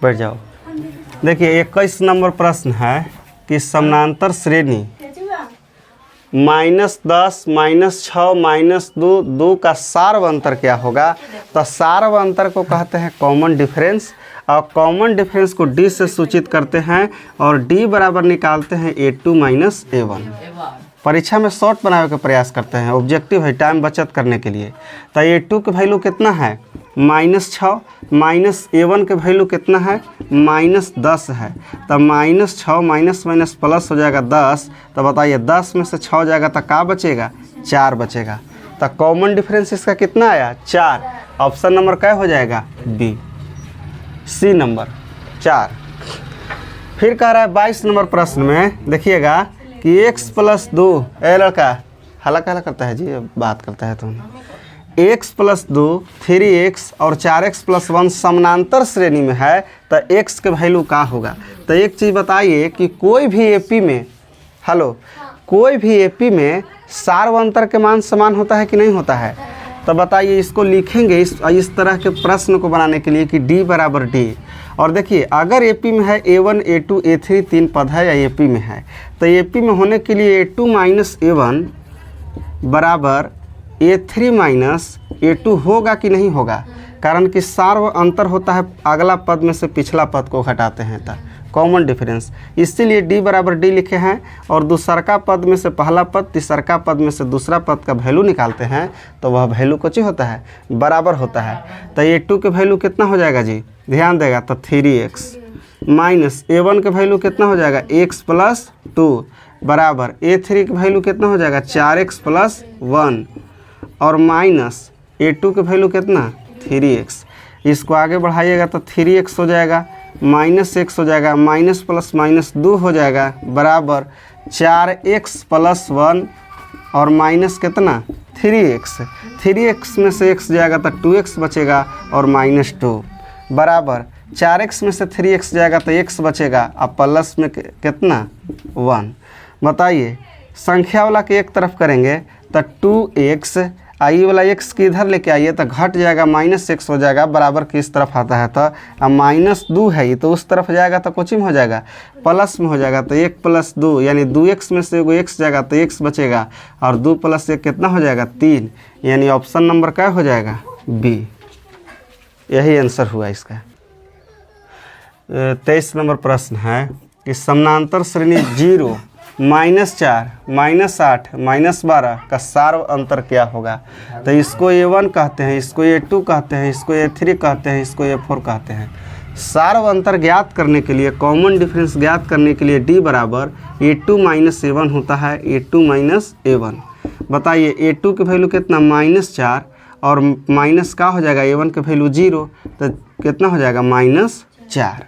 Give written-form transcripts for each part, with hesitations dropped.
बैठ जाओ। देखिए 21 नंबर प्रश्न है कि समानांतर श्रेणी -10 -6 -2 का सार्व अंतर क्या होगा। तो सार्व अंतर को कहते हैं कॉमन डिफरेंस, और कॉमन डिफरेंस को डी से सूचित करते हैं और डी बराबर निकालते हैं A2 - A1। परीक्षा में शॉर्ट बनाने का प्रयास करते हैं, ऑब्जेक्टिव है टाइम बचत करने के लिए। तो A2 के वैल्यू कितना है -6, -A1 के वैल्यू कितना है -10 है। तो -6 माइनस माइनस प्लस हो जाएगा 10। तो बताइए 10 में से 6 जाएगा तो क्या बचेगा, 4 बचेगा। तो कॉमन डिफरेंस इसका कितना आया, 4। ऑप्शन नंबर क्या हो जाएगा, बी, सी नंबर 4। फिर कह रहा है 22 नंबर प्रश्न में देखिएगा कि x + 2, ए लड़का हला कहला करता है जी, बात करता है तुम। x + 2 3x और 4x + 1 समानांतर श्रेणी में है, तो x के वैल्यू क्या होगा। तो एक चीज़ बताइए कि कोई भी एपी में, हेलो, कोई भी एपी में सार्व अंतर के मान समान होता है कि नहीं होता है। तो बताइए इसको लिखेंगे इस तरह के प्रश्न को बनाने के लिए कि d बराबर d। और देखिए अगर एपी में है A1 A2 A3 3 पद है या एपी में है, तो एपी में होने के लिए A2 - A1 बराबर A3 - A2 होगा कि नहीं होगा, कारण कि सार्व अंतर होता है अगला पद में से पिछला पद को घटाते हैं तो कॉमन डिफरेंस, इसीलिए d बराबर d लिखे हैं। और दूसरका पद में से पहला पद, तीसरका पद में से दूसरा पद का वैल्यू निकालते हैं तो वह वैल्यू कुछ होता है, बराबर होता है। तो A2 के वैल्यू कितना हो जाएगा जी, ध्यान देगा, तो 3x माइनस A1 के वैल्यू कितना हो जाएगा, x + 2 बराबर A3 के वैल्यू कितना हो जाएगा, 4x + 1 और माइनस A2 के वैल्यू कितना, 3x। इसको आगे बढ़ाइएगा तो 3x हो जाएगा, -x हो जाएगा, माइनस प्लस माइनस 2 हो जाएगा बराबर 4x + 1 और माइनस कितना, 3x। 3x में से x जाएगा तो 2x बचेगा और -2 बराबर 4x में से 3x जाएगा तो x बचेगा और प्लस में कितना, 1। बताइए संख्या वाला के एक तरफ करेंगे तो 2x, आई वाला x की इधर लेके आइए तो घट जाएगा, -x हो जाएगा, बराबर किस तरफ आता है तो -2 है ये तो उस तरफ जाएगा तो कुछ में हो जाएगा, प्लस में हो जाएगा। तो 1 + 2 यानी 2x में से एगो x जाएगा तो x बचेगा और 2 + 1 कितना हो जाएगा, 3। यानी ऑप्शन नंबर क्या हो जाएगा, बी। यही आंसर हुआ इसका। 23 नंबर प्रश्न है कि समानांतर श्रेणी 0 -4 -8 -12 का सार्व अंतर क्या होगा। तो इसको A1 कहते हैं, इसको A2 कहते हैं, इसको A3 कहते हैं, इसको A4 कहते हैं। सार्व अंतर ज्ञात करने के लिए, कॉमन डिफरेंस ज्ञात करने के लिए d बराबर A2 - A1 होता है, A2 - A1। बताइए A2 के वैल्यू कितना, -4 और माइनस का हो जाएगा A1 के वैल्यू 0, तो कितना हो जाएगा, -4।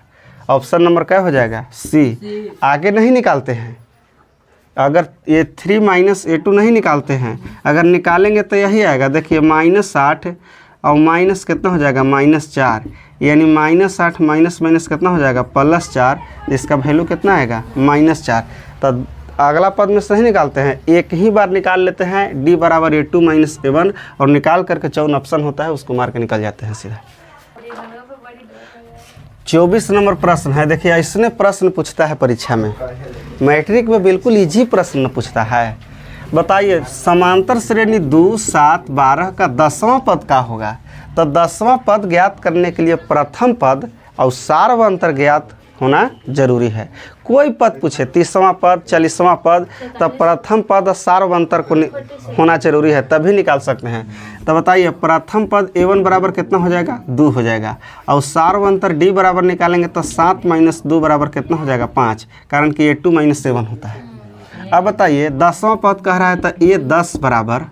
ऑप्शन नंबर क्या हो जाएगा, सी। आगे नहीं निकालते हैं, अगर A3 - A2 नहीं निकालते हैं, अगर निकालेंगे तो यही आएगा। देखिए -8 और माइनस कितना हो जाएगा, -4, यानी -8 माइनस माइनस कितना हो जाएगा, +4। इसका वैल्यू कितना आएगा, -4। तो अगला पद में सही निकालते हैं, एक ही बार निकाल लेते हैं, d बराबर A2 - A1 और निकाल करके 54 ऑप्शन होता है उसको मार के निकल जाते हैं सीधा। 24 नंबर प्रश्न है। देखिए ऐसने प्रश्न पूछता है परीक्षा में, मैट्रिक में बिल्कुल इजी प्रश्न पूछता है। बताइए समांतर श्रेणी 2 7 12 का 10वां पद का होगा। तो 10वां पद ज्ञात करने के लिए प्रथम पद और सार्व अंतर ज्ञात होना जरूरी है। कोई पद पूछे 30वां पद 40वां पद, तो प्रथम पद और सार्व अंतर को होना जरूरी है, तभी निकाल सकते हैं। तो बताइए प्रथम पद A1 बराबर कितना हो जाएगा, 2 हो जाएगा, और सार्व अंतर d बराबर निकालेंगे तो 7 - 2 बराबर कितना हो जाएगा, 5, कारण कि A2 - A1 होता है। अब बताइए 10वां पद कह रहा है तो A10 बराबर,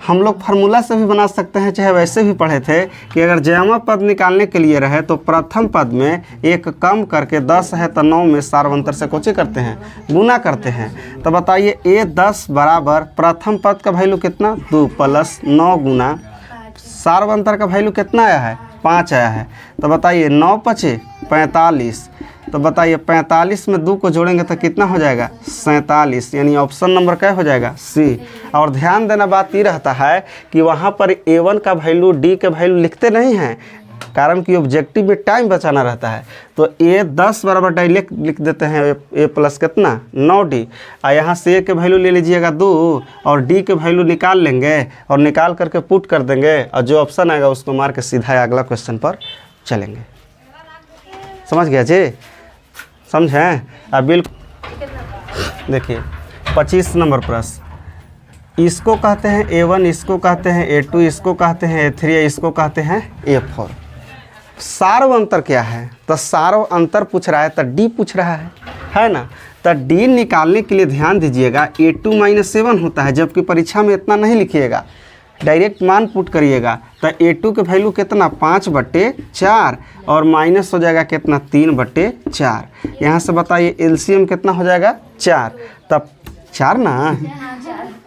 हम लोग फार्मूला से भी बना सकते हैं, चाहे वैसे भी पढ़े थे कि अगर जयामा पद निकालने के लिए रहे तो प्रथम पद में एक कम करके 10 है तो 9 में सार्व अंतर से कोचे करते हैं, गुना करते हैं। तो बताइए A10 बराबर प्रथम पद का वैल्यू कितना, 2 + 9 गुना सार्व अंतर का वैल्यू कितना आया है, 5 आया है। तो बताइए 9 × 5 = 45। तो बताइए 45 में 2 को जोड़ेंगे तो कितना हो जाएगा, 47, यानी ऑप्शन नंबर क्या हो जाएगा, सी। और ध्यान देना बात ये रहता है कि वहाँ पर A1 का वैल्यू D के वैल्यू लिखते नहीं हैं, कारण कि ऑब्जेक्टिव में टाइम बचाना रहता है। तो ए 10 बराबर डायरेक्ट लिख देते हैं ए प्लस कितना 9d, और यहाँ से ए के वैल्यू ले लीजिएगा 2 और डी के वैल्यू निकाल लेंगे और निकाल करके पुट कर देंगे, और जो ऑप्शन आएगा उसको मार के सीधा अगला क्वेश्चन पर चलेंगे। समझ गया जी? समझें? अब बिल्कुल देखिए 25 नंबर प्रश्न, इसको कहते हैं A1, इसको कहते हैं A2, इसको कहते हैं A3, इसको कहते हैं A4। सार्व अंतर क्या है? तो सार्व अंतर पूछ रहा है तो D पूछ रहा है ना। तो D निकालने के लिए ध्यान दीजिएगा A2 - A1 होता है, जबकि परीक्षा में इतना नहीं लिखिएगा, डायरेक्ट मान पुट करिएगा। तो A2 के वैल्यू कितना 5/4 और माइनस हो जाएगा कितना 3/4। यहाँ से बताइए एलसीएम कितना हो जाएगा 4, तब 4 ना,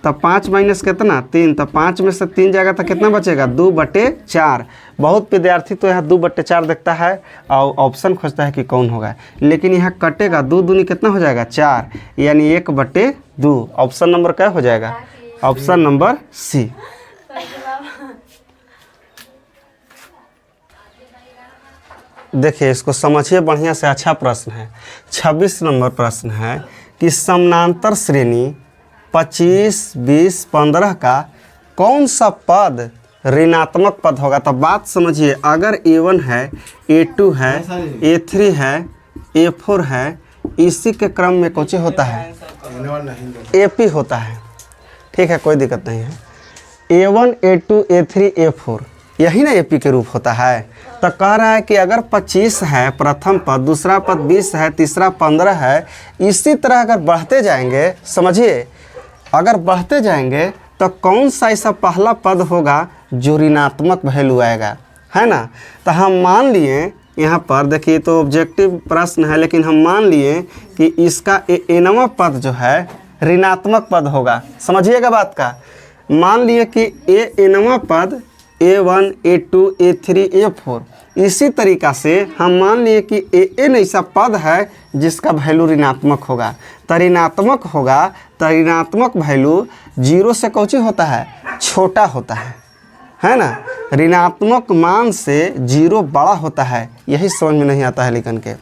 तब 5 माइनस कितना 3, तब 5 में से 3 जाएगा तो कितना बचेगा 2/4। बहुत विद्यार्थी तो यहाँ 2/4 देखता है और ऑप्शन खोजता है कि कौन होगा, लेकिन यहाँ कटेगा 2 दूनी कितना हो जाएगा 4, यानी 1/2। ऑप्शन नंबर क्या हो जाएगा? Option number C. देखिए इसको समझिए बढ़िया से, अच्छा प्रश्न है। 26 नंबर प्रश्न है कि समानांतर श्रेणी 25, 20, 15 का कौन सा पद ऋणात्मक पद होगा? तो बात समझिए, अगर A1 है, A2 है, A3 है, A4 है, इसी के क्रम में कुछ होता है AP होता है। ठीक है, कोई दिक्कत नहीं है। A1, A2, A3, A4 यही ना AP के रूप होता है। तो कह रहा है कि अगर 25 है प्रथम पद, दूसरा पद 20 है, तीसरा 15 है, इसी तरह अगर बढ़ते जाएंगे, समझिए अगर बढ़ते जाएंगे तो कौन सा ऐसा पहला पद होगा जो ऋणात्मक वैल्यू आएगा, है ना। तो हम मान लिए यहाँ पर, देखिए तो ऑब्जेक्टिव प्रश्न है, लेकिन हम मान लिए कि इसका एनवां पद जो है ऋणात्मक पद होगा। समझिएगा बात का, मान लिए कि एनवां पद A1, A2, A3, A4, इसी तरीक़ा से हम मान लिए कि एन ऐसा पद है जिसका वैल्यू ऋणात्मक होगा। तो ऋणात्मक होगा तो ऋणात्मक वैल्यू 0 से कौची होता है, छोटा होता है ना। ऋणात्मक मान से 0 बड़ा होता है, यही समझ में नहीं आता है लेकिन के।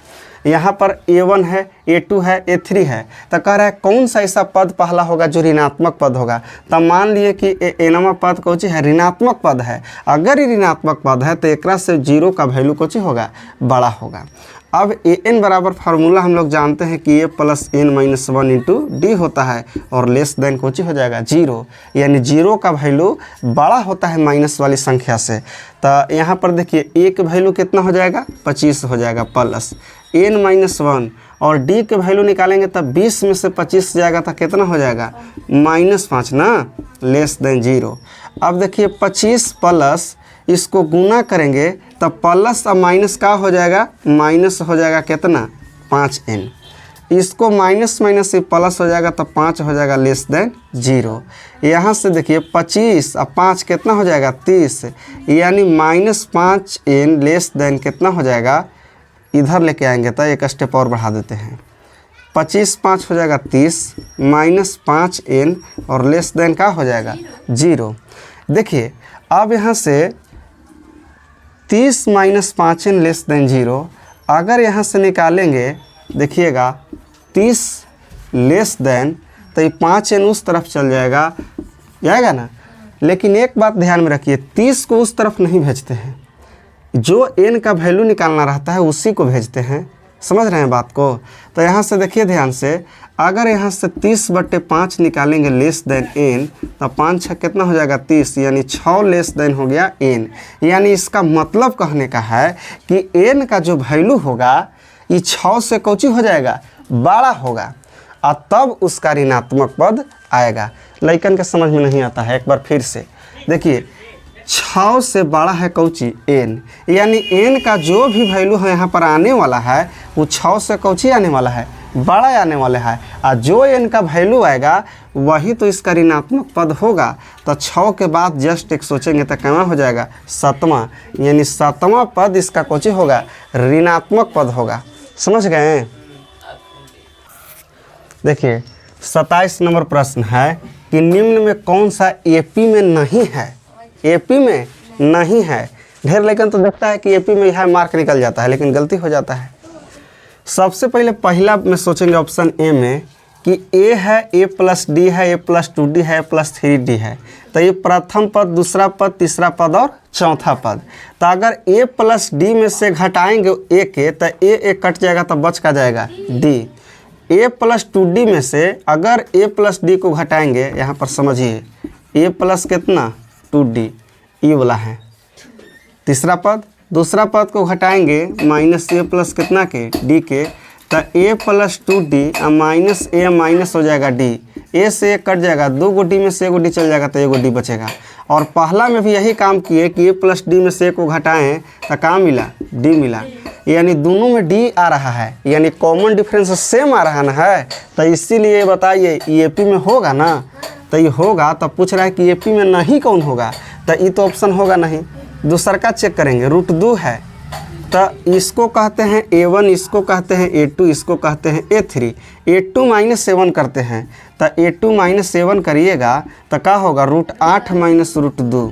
यहाँ पर A1 है, A2 है, A3 है, तो कह रहा है कौन सा ऐसा पद पहला होगा जो ऋणात्मक पद होगा। तो मान लिए कि एनवा पद कौची है, ऋणात्मक पद है। अगर ये ऋणात्मक पद है तो एक से 0 का वैल्यू कौची होगा, बड़ा होगा। अब an बराबर फार्मूला हम लोग जानते हैं कि A + n - 1 इंटू डी होता है, और लेस देन कौची हो जाएगा 0, यानी 0 का वैल्यू बड़ा होता है माइनस वाली संख्या से। तो यहाँ पर देखिए A के वैल्यू कितना हो जाएगा 25 हो जाएगा, प्लस n - 1 और d के वैल्यू निकालेंगे तब 20 में से 25 जाएगा तो कितना हो जाएगा -5 ना, लेस देन 0। अब देखिए 25 प्लस इसको गुना करेंगे तब प्लस और माइनस का हो जाएगा, माइनस हो जाएगा कितना 5n। इसको माइनस माइनस से प्लस हो जाएगा तो 5 हो जाएगा लेस देन 0। यहाँ से देखिए 25 और 5 कितना हो जाएगा 30, यानी -5n लेस देन कितना हो जाएगा, इधर लेके आएंगे तो एक स्टेप और बढ़ा देते हैं, 25 5 हो जाएगा 30 -5n और लेस देन का हो जाएगा 0। देखिए अब यहाँ से 30 - 5n लेस देन 0 अगर यहाँ से निकालेंगे, देखिएगा 30 लेस देन तो ये 5n उस तरफ चल जाएगा ना। लेकिन एक बात ध्यान में रखिए, 30 को उस तरफ नहीं भेजते हैं, जो n का वैल्यू निकालना रहता है उसी को भेजते हैं। समझ रहे हैं बात को। तो यहाँ से देखिए ध्यान से, अगर यहाँ से 30/5 निकालेंगे लेस देन n, तो 5 6 कितना हो जाएगा 30, यानी 6 लेस देन हो गया n। यानी इसका मतलब कहने का है कि n का जो वैल्यू होगा ये 6 से कौची हो जाएगा, बड़ा होगा, और तब उसका ऋणात्मक पद आएगा। लेकिन के समझ में नहीं आता है, एक बार फिर से देखिए 6 से बड़ा है कौची n, यानी n का जो भी वैल्यू है यहाँ पर आने वाला है वो 6 से कौची आने वाला है, बड़ा आने वाला है, और जो n का वैल्यू आएगा वही तो इसका ऋणात्मक पद होगा। तो 6 के बाद जस्ट एक सोचेंगे तो क्या हो जाएगा 7वां, यानी 7वां पद इसका कौची होगा, ऋणात्मक पद होगा। समझ गए। देखिए 27 नंबर प्रश्न है कि निम्न में कौन सा AP में नहीं है, AP में नहीं है। ढेर लेकिन तो देखता है कि एपी में यह मार्क निकल जाता है, लेकिन गलती हो जाता है। सबसे पहले पहला में सोचेंगे ऑप्शन ए में कि ए है, ए प्लस डी है, ए प्लस 2d है, प्लस 3d है। तो ये प्रथम पद, दूसरा पद, तीसरा पद और चौथा पद। तो अगर ए प्लस डी में से घटाएंगे ए के, तो ए कट जाएगा तो बच का जाएगा डी। ए प्लस 2d में से अगर ए प्लस डी को घटाएंगे, यहाँ पर समझिए ए प्लस कितना 2d, ये वाला है तीसरा पद। दूसरा पद को घटाएंगे माइनस ए प्लस कितना के डी के, तो ए प्लस 2d माइनस ए माइनस हो जाएगा डी। ए से ए कट जाएगा, 2 गो डी में से 1 गो डी चल जाएगा तो 1 गो डी बचेगा। और पहला में भी यही काम किए कि ए प्लस डी में से ए को घटाएं तो क्या मिला, डी मिला। यानी दोनों में डी आ रहा है, यानी कॉमन डिफरेंस सेम आ रहा ना है। तो इसीलिए बताइए ये ए में होगा ना, तो ये होगा। तो पूछ रहा है कि ए में नहीं कौन होगा, तो ये तो ऑप्शन होगा नहीं। दूसरा का चेक करेंगे, √2 है, तो इसको कहते हैं a1, इसको कहते हैं a2, इसको कहते हैं a3। a2 माइनस a1 करते हैं, तो a2 माइनस a1 करिएगा तो क्या होगा, √8 माइनस √2,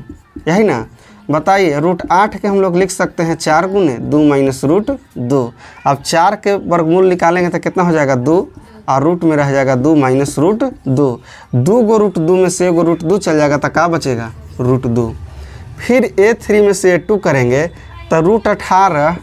यही ना। बताइए √8 के हम लोग लिख सकते हैं 4 गुने 2 माइनस √2। अब 4 के वर्गमूल निकालेंगे तो कितना हो जाएगा 2, और रूट में रह जाएगा 2 माइनस √2। 2 गो √2 में से 1 गो √2 चल जाएगा तो क्या बचेगा, √2। फिर a3 में से a2 करेंगे तो √18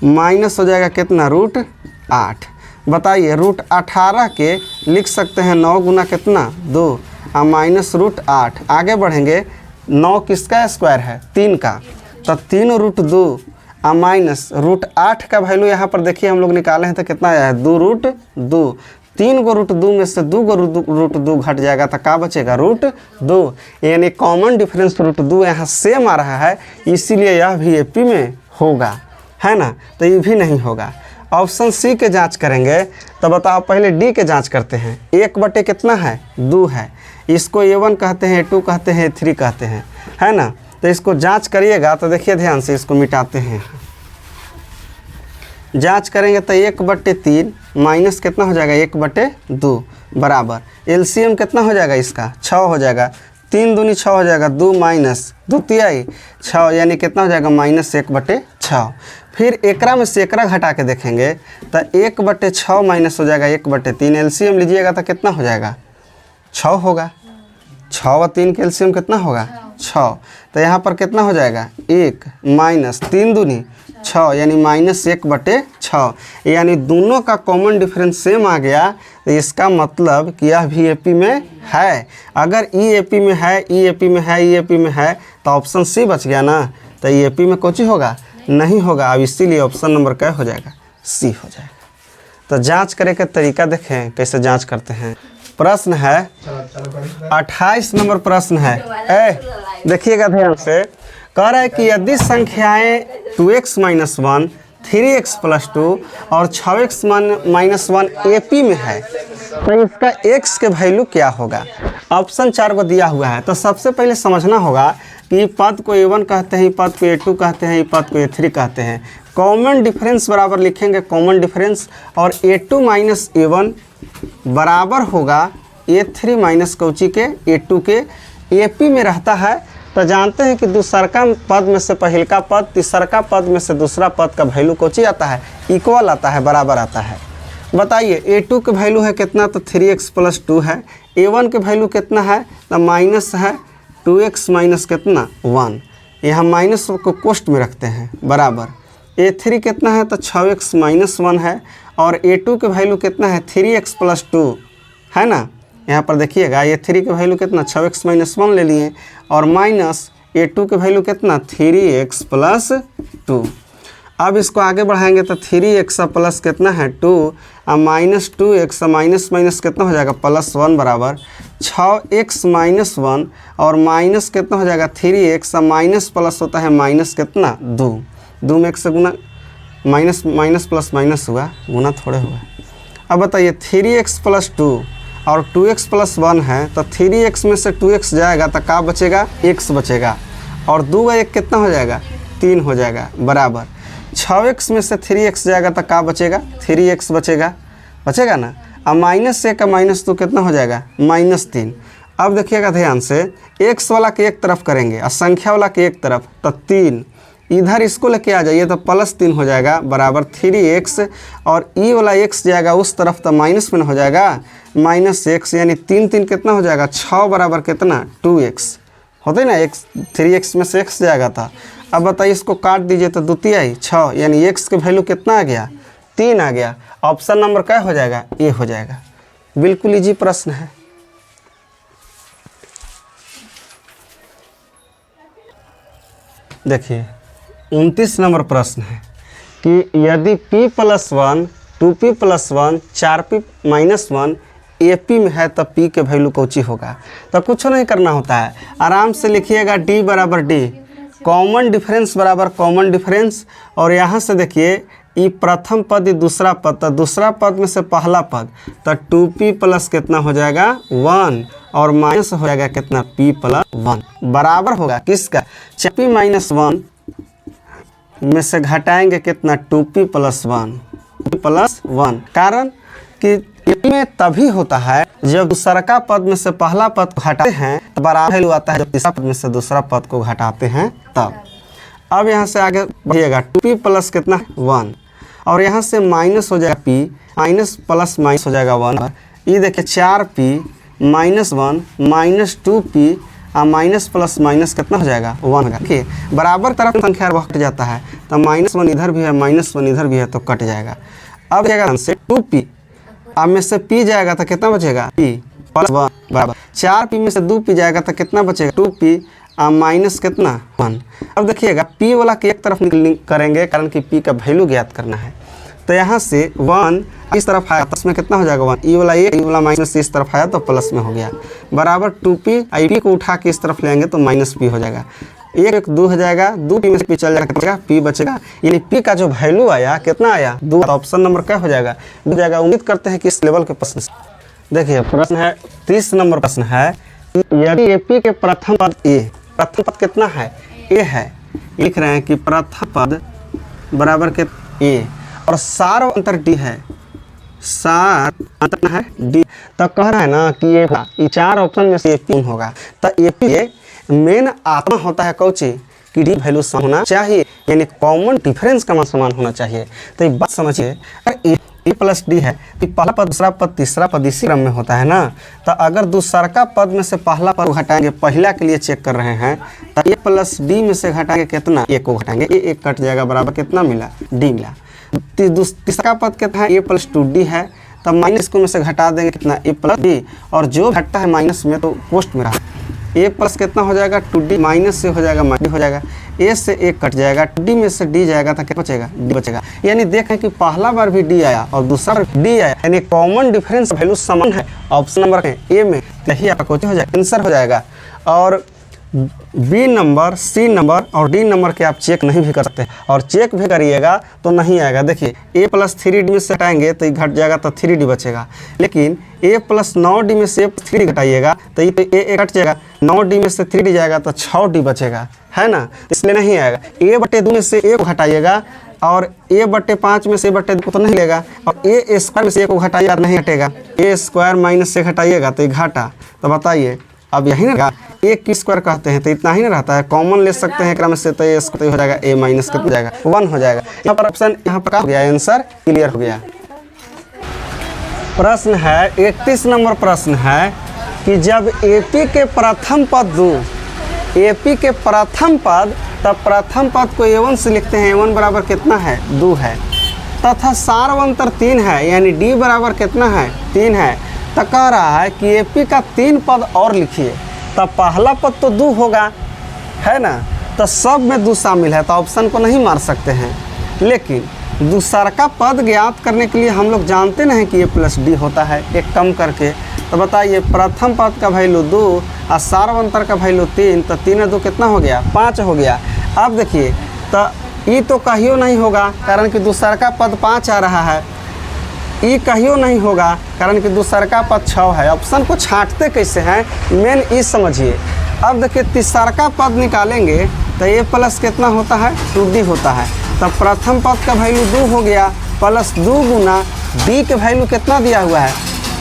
माइनस हो जाएगा कितना, √8। बताइए √18 के लिख सकते हैं 9 गुना कितना 2 और माइनस √8। आगे बढ़ेंगे, 9 किसका स्क्वायर है, 3 का, तो 3 √2 और माइनस √8 का वैल्यू यहाँ पर देखिए हम लोग निकाले हैं तो कितना आया है, 2 √2। 3 गो √2 में से 2 गो √2 घट जाएगा तो क्या बचेगा, √2। यानी कॉमन डिफरेंस √2 यहाँ सेम आ रहा है, इसीलिए यह भी एपी में होगा, है ना। तो ये भी नहीं होगा। ऑप्शन सी के जांच करेंगे तो बताओ, पहले डी के जांच करते हैं। 1 बटे कितना है, 2 है। इसको a1 कहते हैं, a2 कहते हैं, a3 कहते हैं, है ना। तो इसको जांच करिएगा तो देखिए ध्यान से, इसको मिटाते हैं। जांच करेंगे तो 1/3 माइनस कितना हो जाएगा, 1/2 बराबर एलसीएम कितना हो जाएगा इसका, 6 हो जाएगा। 3 दूनी 6 हो जाएगा, 2 माइनस 2 तिहाई 6, यानी कितना हो जाएगा, -1/6। फिर एकरा में से एकरा घटा के देखेंगे तो 1/6 माइनस हो जाएगा 1/3। एलसीएम लीजिएगा तो कितना हो जाएगा, 6 होगा। 6 व 3 के एलसीएम कितना होगा, 6। तो यहाँ पर कितना हो जाएगा, 1 माइनस 3 दूनी 6, यानी -1/6। यानी दोनों का कॉमन डिफरेंस सेम आ गया। तो इसका मतलब कि यह भी एपी में है। अगर ई एपी में है, ई एपी में है, ई एपी में है, तो ऑप्शन सी बच गया ना। तो ई एपी में कुछ होगा नहीं होगा। अब इसीलिए ऑप्शन नंबर क्या हो जाएगा, सी हो जाएगा। तो जांच करे का तरीका देखें कैसे जांच करते हैं। प्रश्न है 28 नंबर प्रश्न है। देखिएगा ध्यान से, कह रहा है कि यदि संख्याएं 2x - 1, 3x + 2 और 6x - 1 एपी में है तो इसका x के वैल्यू क्या होगा। ऑप्शन 4 को दिया हुआ है। तो सबसे पहले समझना होगा कि पद को a1 कहते हैं, पद को a2 कहते हैं, पद को a3 कहते हैं। कॉमन डिफरेंस बराबर लिखेंगे कॉमन डिफरेंस, और a2 - a1 बराबर होगा a3 - कौची के a2 के। एपी में रहता है तो जानते हैं कि दूसरका पद में से पहिलका पद, तीसरका पद में से दूसरा पद का वैल्यू कोची आता है, इक्वल आता है, बराबर आता है। बताइए a2 के वैल्यू है कितना, तो 3x + 2 है। a1 के वैल्यू कितना है, तो माइनस है 2x माइनस कितना 1। यहाँ माइनस को कोष्ट में रखते हैं, बराबर। a3 कितना है, तो 6x - 1 है। और a2 के वैल्यू कितना है, 3x + 2 है ना। यहाँ पर देखिएगा a3 के वैल्यू कितना 6x - 1 ले लिए, और माइनस a2 के वैल्यू कितना 3x + 2। अब इसको आगे बढ़ाएंगे तो 3x प्लस कितना है 2 और -2x माइनस माइनस कितना हो जाएगा +1 बराबर 6x - 1, और माइनस कितना हो जाएगा 3x, माइनस प्लस होता है माइनस कितना 2 में 1 से गुना, माइनस माइनस प्लस माइनस हुआ, गुना थोड़े हुआ। अब बताइए 3x + 2 और 2x + 1 है, तो 3x में से 2x जाएगा तो क्या बचेगा, x बचेगा, और 2 का 1 कितना हो जाएगा 3 हो जाएगा, बराबर 6x में से 3x जाएगा तो क्या बचेगा, 3x बचेगा ना। अब -1 का -2 कितना हो जाएगा -3, अब देखिएगा ध्यान से, x वाला के एक तरफ करेंगे और संख्या वाला के एक तरफ, तो 3 इधर इसको लेके आ जाइए तो +3 हो जाएगा बराबर 3x, और ई वाला x जाएगा उस तरफ तो माइनस में हो जाएगा -x, यानी 3 3 कितना हो जाएगा 6 बराबर कितना 2x होते ना, x 3x में से x जाएगा था। अब बताइए इसको काट दीजिए तो द्वितीय आई 6, यानी x के वैल्यू कितना आ गया 3 आ गया। ऑप्शन नंबर क्या हो जाएगा, ए हो जाएगा। बिल्कुल इजी प्रश्न है। देखिए 29 नंबर प्रश्न है कि यदि p+1 2p+1 4p - 1 AP में है तब p के वैल्यू कौची होगा। तो कुछ नहीं करना होता है, आराम से लिखिएगा d बराबर d, कॉमन डिफरेंस बराबर कॉमन डिफरेंस, और यहाँ से देखिए ये प्रथम पद ये दूसरा पद, तो दूसरा पद में से पहला पद तो 2p प्लस कितना हो जाएगा 1, और माइनस हो जाएगा कितना p+1 बराबर होगा किसका 4p - 1 में से घटाएंगे कितना 2p + 1, कारण कि में तभी होता है जब दूसरा का पद में से पहला पद को घटाते हैं तो बराबर वैल्यू आता है, जब तीसरा पद में से दूसरा पद को घटाते हैं तब। अब यहाँ से आगे बढ़िएगा 2p प्लस कितना 1, और यहाँ से माइनस हो जाएगा p, माइनस प्लस माइनस हो जाएगा 1, ये देखिए 4p - 1 - 2p और माइनस प्लस माइनस कितना हो जाएगा 1 का। देखिए बराबर तरफ संख्या हट जाता है तो -1 इधर भी है -1 इधर भी है तो कट जाएगा। अब जाएगा से 2p, अब में से p जाएगा तो कितना बचेगा p + 1 बराबर 4p में से 2p जाएगा तो कितना बचेगा 2p और माइनस कितना 1। अब देखिएगा p वाला के एक तरफ करेंगे कारण कि p का वैल्यू ज्ञात करना है, तो यहाँ से 1 इस तरफ आया तो इसमें कितना हो जाएगा 1, ई वाला एक, ई वाला माइनस इस तरफ आया तो प्लस में हो गया बराबर 2p, p को उठा के इस तरफ लेंगे तो -p हो जाएगा, 1 2 हो जाएगा, 2p में से p चल जाएगा p बचेगा, यानी p का जो वैल्यू आया कितना आया 2। ऑप्शन नंबर क्या हो जाएगा हो जाएगा। उम्मीद करते हैं कि इस लेवल के प्रश्न से। देखिए प्रश्न है 30 नंबर प्रश्न है, यदि AP के प्रथम पद a, प्रथम पद कितना है a है, लिख रहे हैं कि प्रथम पद बराबर के a और सार अंतर d है, सार अंतर है d, तो कह रहा है ना कि ये 4 ऑप्शन में से AP होगा, तो AP मेन आत्मा होता है कौची कि डी वैल्यू समान होना चाहिए, यानी कॉमन डिफरेंस का मान समान होना चाहिए। तो ये बात समझिए, अगर ए प्लस डी है तो पहला पद दूसरा पद तीसरा पद इसी क्रम में होता है ना, तो अगर दूसरा का पद में से पहला पद घटाएंगे, पहला के लिए चेक कर रहे हैं, तो ए प्लस डी में से घटाएंगे कितना, ए को घटाएंगे, ए एक कट जाएगा बराबर कितना मिला डी मिला। तीसरा पद कितना है a + 2d है, तब माइनस को में से घटा देंगे कितना a + d, और जो घटता है माइनस में तो पोस्ट में रहा, a प्लस कितना हो जाएगा 2d, माइनस से हो जाएगा माइनस हो जाएगा, a से a कट जाएगा, 2d में से d जाएगा तो क्या बचेगा d बचेगा। यानी देखें कि पहला बार भी d आया और दूसरा बार d आया, यानी कॉमन डिफरेंस वैल्यू समान है। ऑप्शन नंबर ए में यही आपका क्वेश्चन हो जाएगा, आंसर हो जाएगा। और बी नंबर, सी नंबर और डी नंबर के आप चेक नहीं भी कर सकते, और चेक भी करिएगा तो नहीं आएगा। देखिए a + 3d में से हटाएंगे तो ये घट जाएगा तो 3d बचेगा, लेकिन a + 9d में से 3d घटाइएगा तो ये a घट जाएगा, 9d में से 3d जाएगा तो 6d बचेगा, है ना, इसलिए नहीं आएगा। a/2 में से a को घटाइएगा और a/5 में से a/2 को तो नहीं लेगा, और a² में से a को घटाइएगा नहीं हटेगा, a² - से घटाइएगा तो ये घाटा। तो बताइए अब यही ना a की स्क्वायर कहते हैं, तो इतना ही ना रहता है, कॉमन ले सकते हैं क्रम से, तो ये हो जाएगा a माइनस कितना हो जाएगा 1 हो जाएगा। यहाँ पर ऑप्शन यहाँ पर हो गया, आंसर क्लियर हो गया। प्रश्न है 31 नंबर प्रश्न है कि जब AP के प्रथम पद दो, AP के प्रथम पद, तब प्रथम पद को a1 से लिखते हैं, a1 बराबर कितना है 2 है, तथा सार अंतर 3 है, यानी d बराबर कितना है 3 है। तो कह रहा है कि AP का 3 पद और लिखिए, तब पहला पद तो 2 होगा, है ना, तो सब में 2 शामिल है, तो ऑप्शन को नहीं मार सकते हैं। लेकिन दूसरा का पद ज्ञात करने के लिए हम लोग जानते नहीं कि a + d होता है, एक कम करके। तो बताइए प्रथम पद का वैल्यू 2 और सार्वंतर का वैल्यू 3, तो 3 और 2 कितना हो गया 5 हो गया। अब देखिए तो ये तो कहियो नहीं होगा कारण कि दूसरा का पद 5 आ रहा है, ई कहियो नहीं होगा कारण कि दूसरा का पद 6 है। ऑप्शन को छांटते कैसे हैं, मेन ई समझिए। अब देखिए तीसरा का पद निकालेंगे तो a प्लस कितना होता है 2d होता है, तब प्रथम पद का वैल्यू 2 हो गया, प्लस 2 गुना d के वैल्यू कितना दिया हुआ है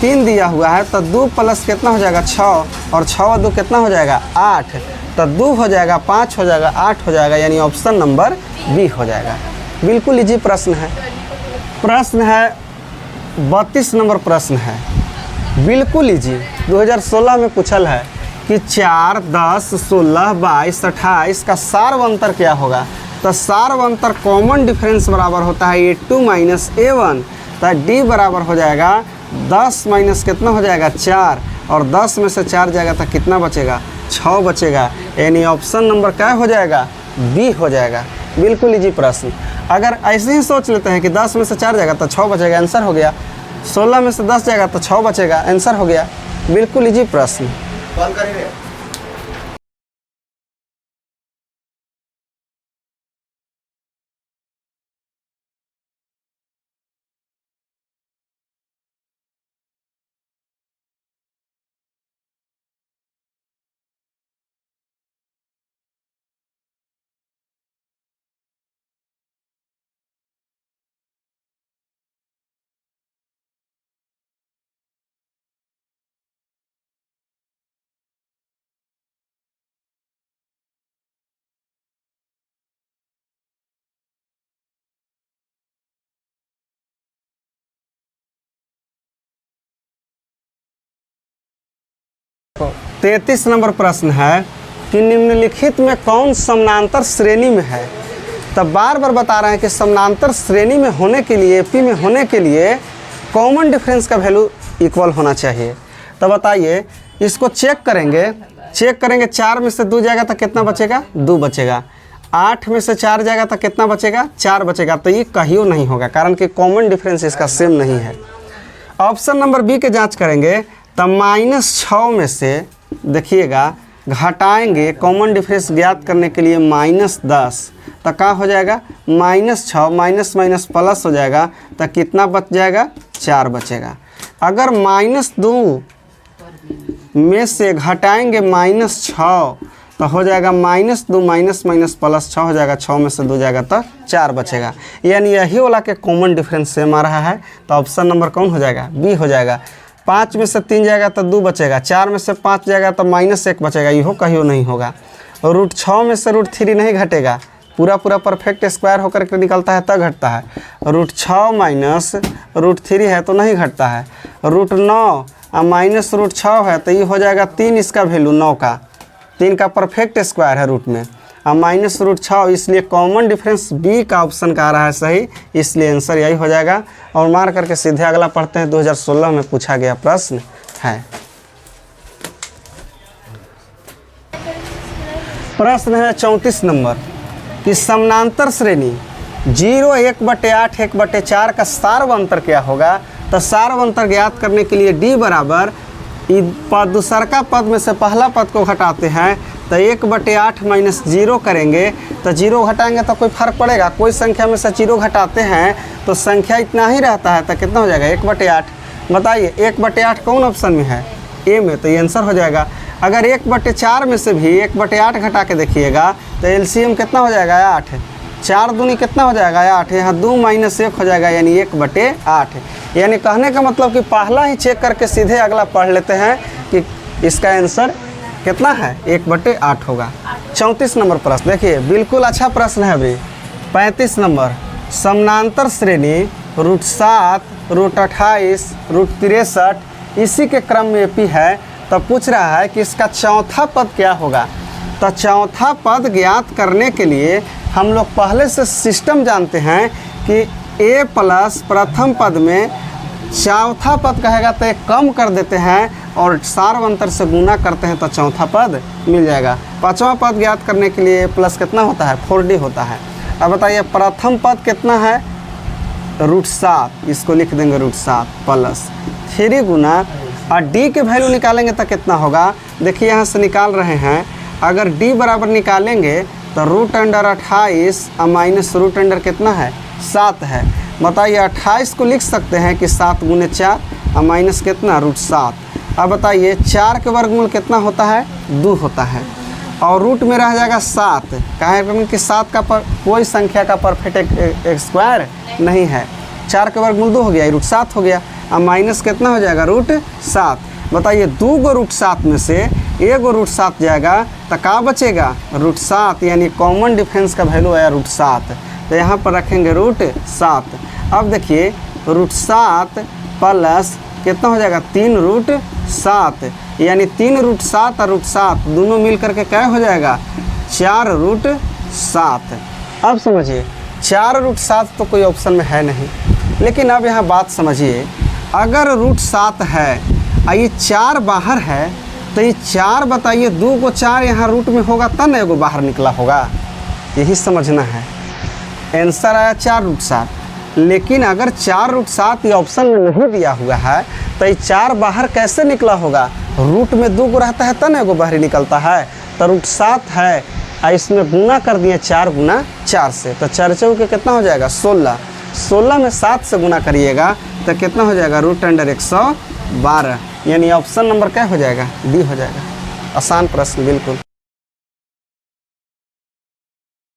3 दिया हुआ है तो 2 प्लस कितना हो जाएगा 6, और 6 और 2 कितना हो जाएगा 8, तो 2 हो जाएगा, 5 हो जाएगा, 8 हो जाएगा, यानी ऑप्शन नंबर बी हो जाएगा। बिल्कुल इजी प्रश्न है। प्रश्न है 32 नंबर प्रश्न है, बिल्कुल इजी, 2016 में पूछल है कि 4, 10, 16, 22, 28 का सार्व अंतर क्या होगा। तो सार्व अंतर कॉमन डिफरेंस बराबर होता है A2 माइनस A1, तो D बराबर हो जाएगा 10 माइनस कितना हो जाएगा 4, और 10 में से 4 जाएगा तो कितना बचेगा 6 बचेगा, यानी ऑप्शन नंबर क्या हो जाएगा बी हो जाएगा। बिल्कुल इजी प्रश्न। अगर ऐसे ही सोच लेते हैं कि 10 में से 4 जाएगा तो 6 बचेगा, आंसर हो गया। 16 में से 10 जाएगा तो 6 बचेगा, आंसर हो गया। बिल्कुल इजी प्रश्न। तो 33 नंबर प्रश्न है कि निम्नलिखित में कौन समानांतर श्रेणी में है। तब बार बार बता रहे हैं कि समानांतर श्रेणी में होने के लिए, पी में होने के लिए कॉमन डिफरेंस का वैल्यू इक्वल होना चाहिए। तो बताइए, इसको चेक करेंगे 4 में से 2 जाएगा तो कितना बचेगा 2 बचेगा, 8 में से 4 जाएगा तो कितना बचेगा 4 बचेगा, तो ये कहीं नहीं होगा कारण कि कॉमन डिफरेंस इसका सेम नहीं है। ऑप्शन नंबर बी के जांच करेंगे तो -6 में से देखिएगा घटाएंगे, कॉमन डिफरेंस ज्ञात करने के लिए -10, तो क्या हो जाएगा -6 माइनस माइनस प्लस हो जाएगा, तो कितना बच जाएगा 4 बचेगा। अगर -2 में से घटाएंगे -6 तो हो जाएगा -2 माइनस माइनस प्लस 6 हो जाएगा, 6 में से 2 जाएगा तो 4 बचेगा, यानी यही वाला के कॉमन डिफरेंस सेम आ रहा है। तो ऑप्शन नंबर कौन हो जाएगा बी हो जाएगा। 5 में से 3 जाएगा तो 2 बचेगा, 4 में से 5 जाएगा तो -1 बचेगा, यो कहीं नहीं होगा। √6 में से √3 नहीं घटेगा, पूरा परफेक्ट स्क्वायर होकर के निकलता है तब घटता है। √6 माइनस √3 है तो नहीं घटता है। √9 माइनस √6 है तो ये हो जाएगा 3, इसका वैल्यू 9 का, 3 का परफेक्ट स्क्वायर है रूट में, माइनस √6, इसलिए कॉमन डिफरेंस बी का ऑप्शन का आ रहा है सही, इसलिए आंसर यही हो जाएगा। और मार करके सीधे अगला पढ़ते हैं, 2016 में पूछा गया प्रश्न है। प्रश्न है 34 नंबर कि समानांतर श्रेणी 0, 1/8, 1/4 का सार्व अंतर क्या होगा। तो सार्व अंतर ज्ञात करने के लिए डी बराबर दूसरा पद में से पहला पद को घटाते हैं तो 1/8 माइनस 0 करेंगे, तो 0 घटाएंगे तो कोई फर्क पड़ेगा, कोई संख्या में से 0 घटाते हैं तो संख्या इतना ही रहता है, तो कितना हो जाएगा 1/8। बताइए 1/8 कौन ऑप्शन में है ए में, तो ये आंसर हो जाएगा। अगर 1/4 में से भी 1/8 घटा के देखिएगा तो एलसीएम कितना हो जाएगा 8, 4 दूनी कितना हो जाएगा 8, यहाँ 2 माइनस 1 हो जाएगा यानी 1/8। यानी कहने का मतलब कि पहला ही चेक करके सीधे अगला पढ़ लेते हैं कि इसका आंसर कितना है 1/8 होगा। 34 नंबर प्रश्न देखिए, बिल्कुल अच्छा प्रश्न है अभी। 35 नंबर समानांतर श्रेणी √7, √28, √63 इसी के क्रम में पी है, तो पूछ रहा है कि इसका चौथा पद क्या होगा। तो चौथा पद ज्ञात करने के लिए हम लोग पहले से सिस्टम जानते हैं कि ए प्लस प्रथम पद में चौथा पद कहेगा तो एक कम कर देते हैं और सार्व अंतर से गुना करते हैं तो चौथा पद मिल जाएगा। पांचवा पद ज्ञात करने के लिए प्लस कितना होता है 4D होता है। अब बताइए प्रथम पद कितना है √7, इसको लिख देंगे √7 प्लस 3 गुना, और डी के वैल्यू निकालेंगे तो कितना होगा। देखिए यहाँ से निकाल रहे हैं, अगर डी बराबर निकालेंगे तो √28 माइनस √, कितना है 7 है। बताइए 28 को लिख सकते हैं कि 7 × 4 माइनस कितना √7। अब बताइए 4 के वर्गमूल कितना होता है 2 होता है, और रूट में रह जाएगा 7, कहे कि 7 का कोई संख्या का परफेक्ट स्क्वायर नहीं है, 4 के वर्गमूल 2 हो गया, रूट 7 हो गया। अब माइनस कितना हो जाएगा, रूट 7। बताइए 2 गो रूट 7 में से 1 गो रूट 7 जाएगा तो क्या बचेगा, रूट 7, यानी कॉमन डिफरेंस का वैल्यू आया रूट 7। तो यहाँ पर रखेंगे रूट 7। अब देखिए रूट 7 प्लस कितना हो जाएगा, 3 रूट 7, यानी 3 रूट 7 और रूट 7 दोनों मिल करके क्या हो जाएगा, 4 रूट 7। अब समझिए 4 रूट 7 तो कोई ऑप्शन में है नहीं, लेकिन अब यहाँ बात समझिए, अगर रूट 7 है और ये 4 बाहर है तो ये 4 बताइए 2 को 4 यहाँ रूट में होगा तब ना एगो बाहर निकला होगा, यही समझना है। आंसर आया 4 रूट 7, लेकिन अगर 4 रूट 7 ये ऑप्शन में नहीं दिया हुआ है तो ये 4 बाहर कैसे निकला होगा, रूट में 2 को रहता है तब ना एगो बाहर निकलता है। तो रूट 7 है और इसमें गुना कर दिए 4 गुना 4 से, तो 4 चौके कितना हो जाएगा, 16। 16 में 7 से गुना करिएगा तो कितना हो जाएगा, रूट अंडर 112, यानी ऑप्शन नंबर क्या हो जाएगा, डी हो जाएगा। आसान प्रश्न बिल्कुल।